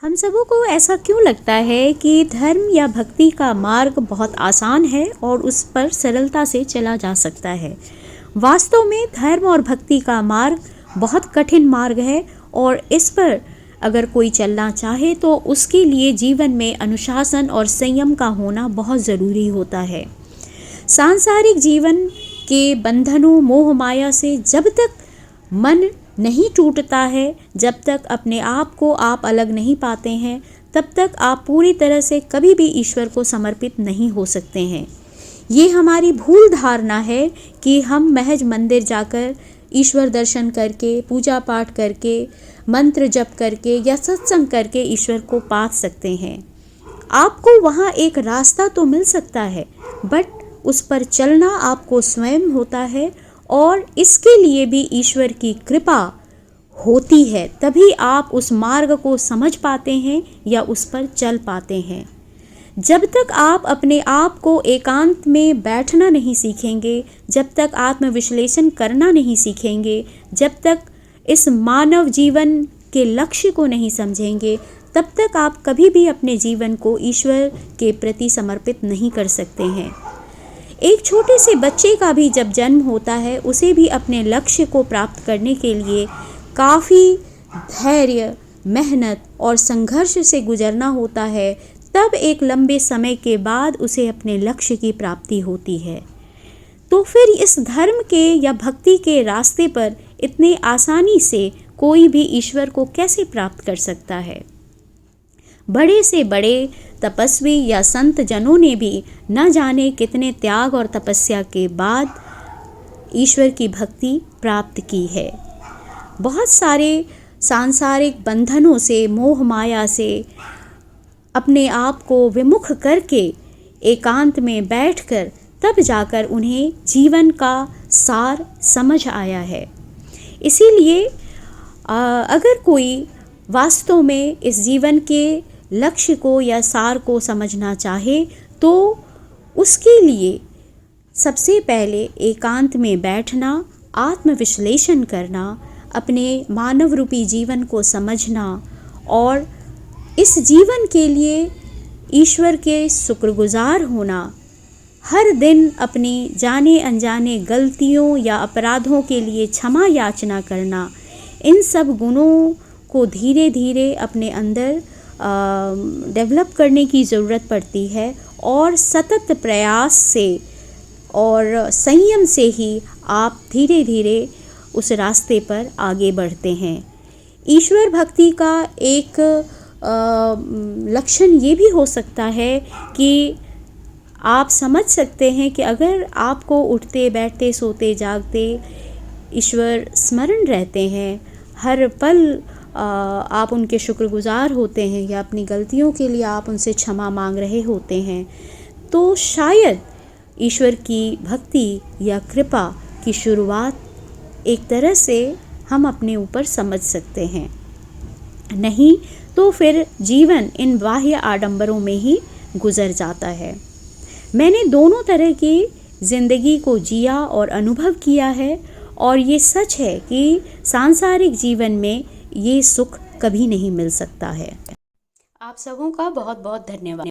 हम सबों को ऐसा क्यों लगता है कि धर्म या भक्ति का मार्ग बहुत आसान है और उस पर सरलता से चला जा सकता है। वास्तव में धर्म और भक्ति का मार्ग बहुत कठिन मार्ग है और इस पर अगर कोई चलना चाहे तो उसके लिए जीवन में अनुशासन और संयम का होना बहुत ज़रूरी होता है। सांसारिक जीवन के बंधनों मोह माया से जब तक मन नहीं टूटता है, जब तक अपने आप को आप अलग नहीं पाते हैं, तब तक आप पूरी तरह से कभी भी ईश्वर को समर्पित नहीं हो सकते हैं। ये हमारी भूल धारणा है कि हम महज मंदिर जाकर ईश्वर दर्शन करके, पूजा पाठ करके, मंत्र जप करके या सत्संग करके ईश्वर को पा सकते हैं। आपको वहाँ एक रास्ता तो मिल सकता है, बट उस पर चलना आपको स्वयं होता है और इसके लिए भी ईश्वर की कृपा होती है, तभी आप उस मार्ग को समझ पाते हैं या उस पर चल पाते हैं। जब तक आप अपने आप को एकांत में बैठना नहीं सीखेंगे, जब तक आत्मविश्लेषण करना नहीं सीखेंगे, जब तक इस मानव जीवन के लक्ष्य को नहीं समझेंगे, तब तक आप कभी भी अपने जीवन को ईश्वर के प्रति समर्पित नहीं कर सकते हैं। एक छोटे से बच्चे का भी जब जन्म होता है, उसे भी अपने लक्ष्य को प्राप्त करने के लिए काफ़ी धैर्य, मेहनत और संघर्ष से गुजरना होता है। तब एक लंबे समय के बाद उसे अपने लक्ष्य की प्राप्ति होती है। तो फिर इस धर्म के या भक्ति के रास्ते पर इतने आसानी से कोई भी ईश्वर को कैसे प्राप्त कर सकता है? बड़े से बड़े तपस्वी या संत जनों ने भी न जाने कितने त्याग और तपस्या के बाद ईश्वर की भक्ति प्राप्त की है। बहुत सारे सांसारिक बंधनों से, मोह माया से अपने आप को विमुख करके एकांत में बैठकर तब जाकर उन्हें जीवन का सार समझ आया है। इसीलिए अगर कोई वास्तव में इस जीवन के लक्ष्य को या सार को समझना चाहे तो उसके लिए सबसे पहले एकांत में बैठना, आत्मविश्लेषण करना, अपने मानव रूपी जीवन को समझना और इस जीवन के लिए ईश्वर के शुक्रगुजार होना, हर दिन अपनी जाने अनजाने गलतियों या अपराधों के लिए क्षमा याचना करना, इन सब गुणों को धीरे धीरे अपने अंदर डेवलप करने की ज़रूरत पड़ती है और सतत प्रयास से और संयम से ही आप धीरे धीरे उस रास्ते पर आगे बढ़ते हैं। ईश्वर भक्ति का एक लक्षण ये भी हो सकता है कि आप समझ सकते हैं कि अगर आपको उठते बैठते सोते जागते ईश्वर स्मरण रहते हैं, हर पल आप उनके शुक्रगुजार होते हैं या अपनी गलतियों के लिए आप उनसे क्षमा मांग रहे होते हैं, तो शायद ईश्वर की भक्ति या कृपा की शुरुआत एक तरह से हम अपने ऊपर समझ सकते हैं। नहीं तो फिर जीवन इन बाह्य आडंबरों में ही गुजर जाता है। मैंने दोनों तरह की ज़िंदगी को जिया और अनुभव किया है और ये सच है कि सांसारिक जीवन में ये सुख कभी नहीं मिल सकता है। आप सबों का बहुत बहुत धन्यवाद।